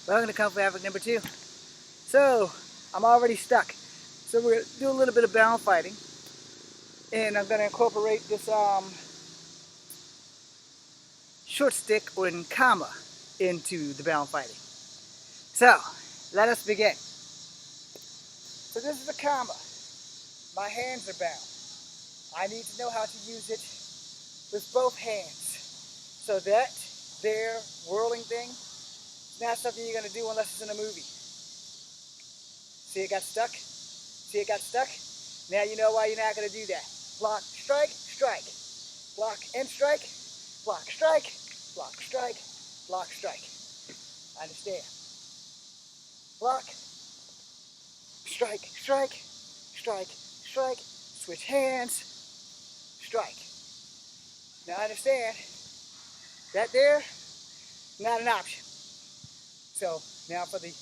Welcome to Kung Fu Havoc number 2. So, I'm already stuck. So we're going to do a little bit of bound fighting. And I'm going to incorporate this short stick or kama into the bound fighting. So, let us begin. So this is the kama. My hands are bound. I need to know how to use it with both hands. So that their whirling thing is not something you're going to do unless it's in a movie. See, it got stuck? See, it got stuck? Now you know why you're not going to do that. Block, strike, strike. Block and strike. Block, strike. Block, strike. Block, strike. Understand? Block, strike, strike, strike, strike. Switch hands, strike. Now understand, that there, not an option. So now for the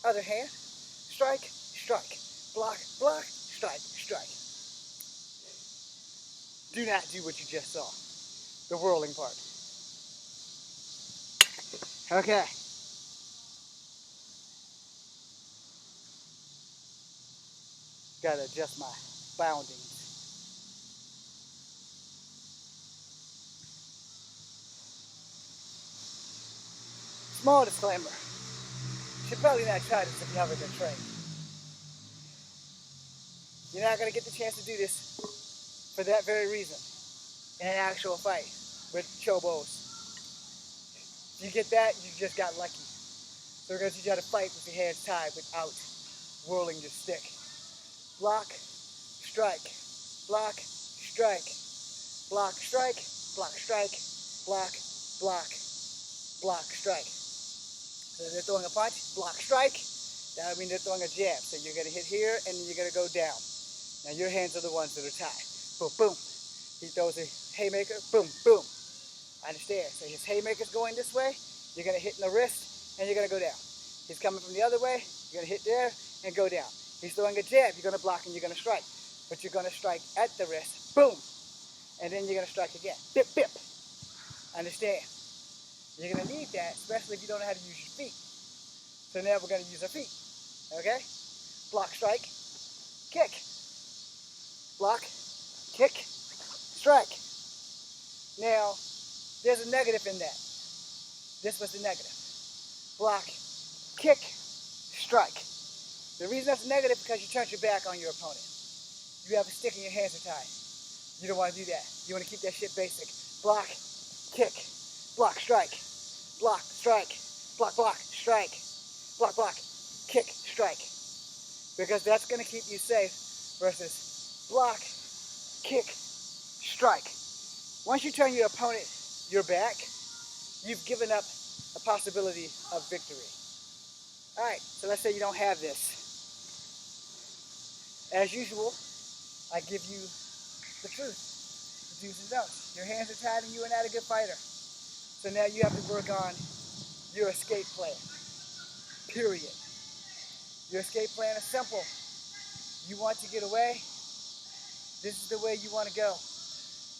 other hand, strike, strike, block, block, strike, strike. Do not do what you just saw, the whirling part. Okay. Gotta adjust my boundings. Small disclaimer, you should probably not try this if you've never been trained. You're not gonna get the chance to do this for that very reason in an actual fight with chobos. If you get that, you just got lucky. So we're gonna teach you how to fight with your hands tied without whirling your stick. Block, strike, block, strike, block, strike, block, strike, block, block, block, strike. So they're throwing a punch, block, strike. That would mean they're throwing a jab. So you're gonna hit here and then you're gonna go down. Now your hands are the ones that are tied. Boom, boom. He throws a haymaker, boom, boom. Understand? So his haymaker's going this way, you're gonna hit in the wrist and you're gonna go down. He's coming from the other way, you're gonna hit there and go down. He's throwing a jab, you're gonna block and you're gonna strike. But you're gonna strike at the wrist, boom. And then you're gonna strike again, bip, bip. Understand? You're gonna need that, especially if you don't know how to use your feet. So now we're gonna use our feet, okay? Block, strike, kick. Block, kick, strike. Now, there's a negative in that. This was the negative. Block, kick, strike. The reason that's negative is because you turned your back on your opponent. You have a stick and your hands are tied. You don't want to do that. You want to keep that shit basic. Block, kick, block, strike, block, strike, block, block, strike, block, block, kick, strike. Because that's going to keep you safe versus block, kick, strike. Once you turn your opponent your back, you've given up a possibility of victory. All right, so let's say you don't have this. As usual, I give you the truth, the do's and don'ts. Your hands are tied and you are not a good fighter. So now you have to work on your escape plan, period. Your escape plan is simple. You want to get away, this is the way you want to go.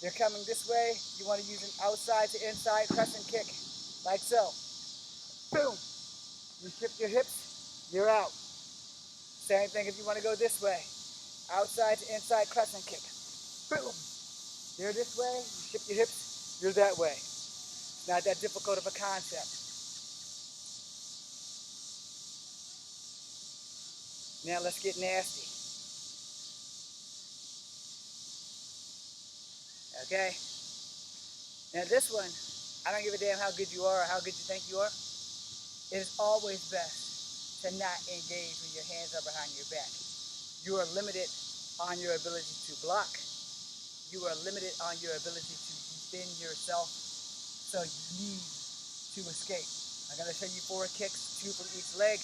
They're coming this way, you want to use an outside to inside crescent kick, like so. Boom! You shift your hips, you're out. Same thing if you want to go this way. Outside to inside crescent kick. Boom! You're this way, you shift your hips, you're that way. It's not that difficult of a concept. Now let's get nasty. Okay? Now this one, I don't give a damn how good you are or how good you think you are. It is always best to not engage when your hands are behind your back. You are limited on your ability to block. You are limited on your ability to defend yourself. So you need to escape. I'm going to show you 4 kicks, 2 from each leg.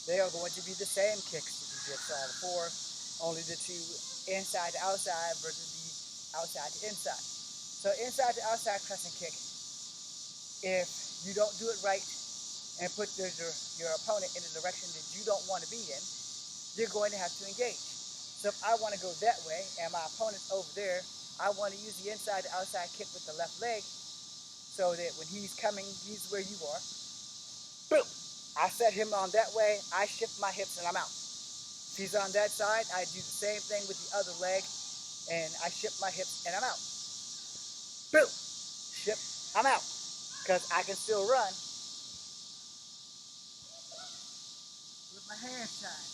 They are going to be the same kicks that you just saw before, only the 2 inside to outside versus the outside to inside. So inside to outside crescent kick, if you don't do it right and put your opponent in a direction that you don't want to be in, you're going to have to engage. So if I want to go that way and my opponent's over there, I want to use the inside to outside kick with the left leg so that when he's coming, he's where you are. Boom! I set him on that way, I shift my hips and I'm out. If he's on that side, I do the same thing with the other leg, and I shift my hips and I'm out. Boom, shift, I'm out. Because I can still run with my hands tied.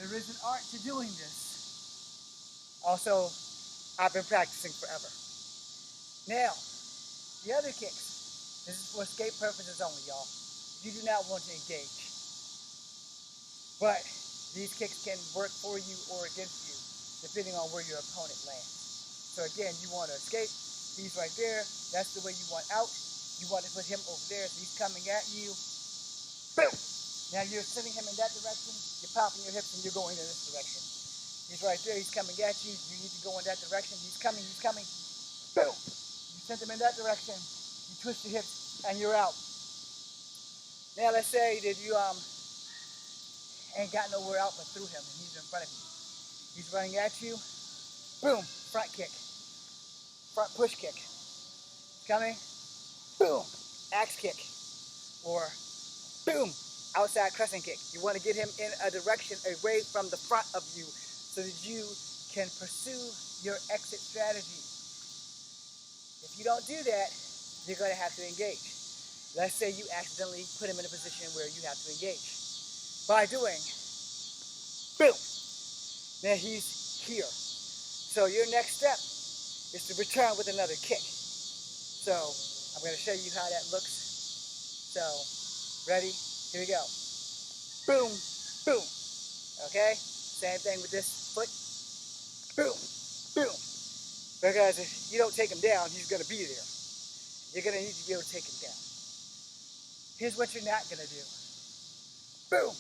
There is an art to doing this. Also, I've been practicing forever. Now, the other kicks. This is for escape purposes only, y'all. You do not want to engage. But these kicks can work for you or against you, depending on where your opponent lands. So again, you want to escape. He's right there. That's the way you want out. You want to put him over there, so he's coming at you. Boom! Now you're sending him in that direction. You're popping your hips and you're going in this direction. He's right there. He's coming at you. You need to go in that direction. He's coming. He's coming. Boom! You sent him in that direction. You twist your hips and you're out. Now let's say that you ain't got nowhere out but through him and he's in front of you. He's running at you. Boom! Front kick. Front push kick. Coming. Boom! Axe kick. Or boom! Outside crescent kick. You want to get him in a direction away from the front of you so that you can pursue your exit strategy. If you don't do that, you're going to have to engage. Let's say you accidentally put him in a position where you have to engage. By doing boom! Now he's here. So your next step is to return with another kick. So I'm going to show you how that looks. So, ready? Here we go. Boom, boom. Okay? Same thing with this foot. Boom, boom. Because if you don't take him down, he's going to be there. You're going to need to be able to take him down. Here's what you're not going to do. Boom.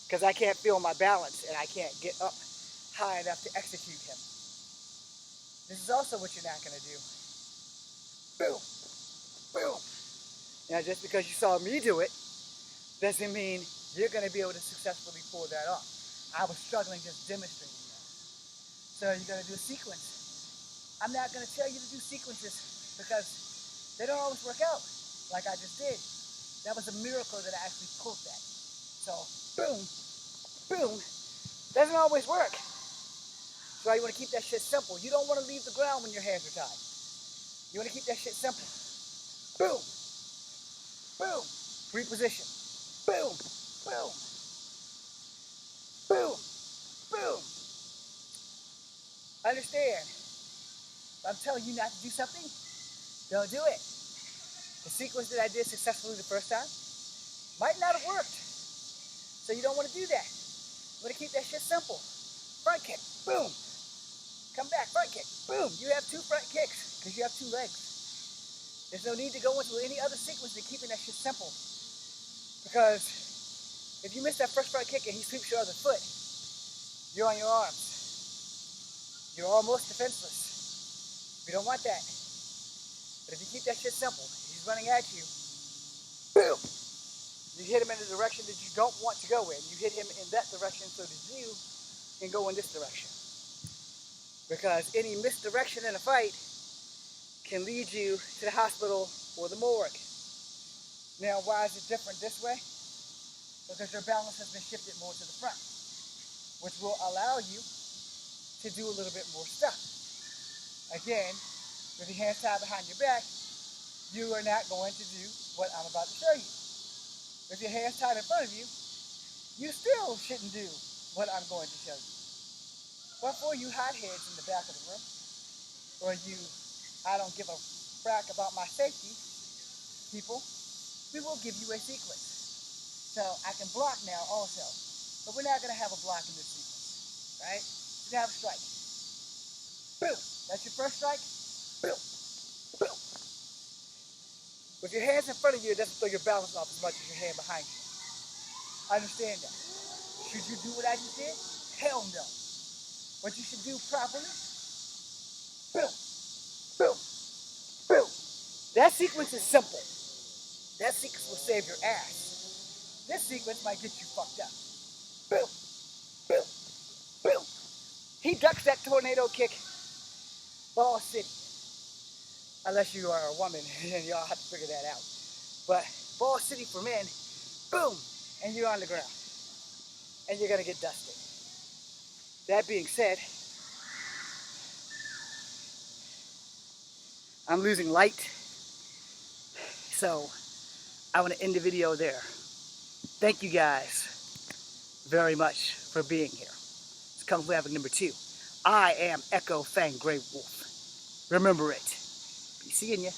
Because I can't feel my balance and I can't get up high enough to execute him. This is also what you're not going to do. Boom, boom. Now just because you saw me do it, doesn't mean you're going to be able to successfully pull that off. I was struggling just demonstrating that. So you're going to do a sequence. I'm not going to tell you to do sequences because they don't always work out like I just did. That was a miracle that I actually pulled that. So boom, boom, doesn't always work. So you want to keep that shit simple. You don't want to leave the ground when your hands are tied. You want to keep that shit simple. Boom, boom, reposition. Boom, boom, boom, boom. Understand, if I'm telling you not to do something, don't do it. The sequence that I did successfully the first time might not have worked. So you don't want to do that. You want to keep that shit simple. Front kick, boom. Come back, front kick, boom. You have two front kicks because you have two legs. There's no need to go into any other sequence than keeping that shit simple. Because if you miss that first front kick and he sweeps your other foot, you're on your arms. You're almost defenseless. We don't want that. But if you keep that shit simple, he's running at you, boom. You hit him in the direction that you don't want to go in. You hit him in that direction so that you can go in this direction. Because any misdirection in a fight can lead you to the hospital or the morgue. Now, why is it different this way? Because your balance has been shifted more to the front, which will allow you to do a little bit more stuff. Again, with your hands tied behind your back, you are not going to do what I'm about to show you. With your hands tied in front of you, you still shouldn't do what I'm going to show you. But for you hotheads in the back of the room, or you, I don't give a frack about my safety, people, we will give you a sequence. So I can block now also, but we're not going to have a block in this sequence, right? We're going to have a strike. Boom, that's your first strike. Boom, boom. With your hands in front of you, it doesn't throw your balance off as much as your hand behind you. Understand that. Should you do what I just did? Hell no. What you should do properly, boom, boom, boom. That sequence is simple. That sequence will save your ass. This sequence might get you fucked up. Boom, boom, boom. He ducks that tornado kick, ball city. Unless you are a woman, and y'all have to figure that out. But Ball City for men, boom, and you're on the ground. And you're gonna get dusted. That being said, I'm losing light, so I want to end the video there. Thank you guys very much for being here. It's Come Flavor number 2. I am Ecko, Fang, Greywolf. Remember it. Be seeing ya.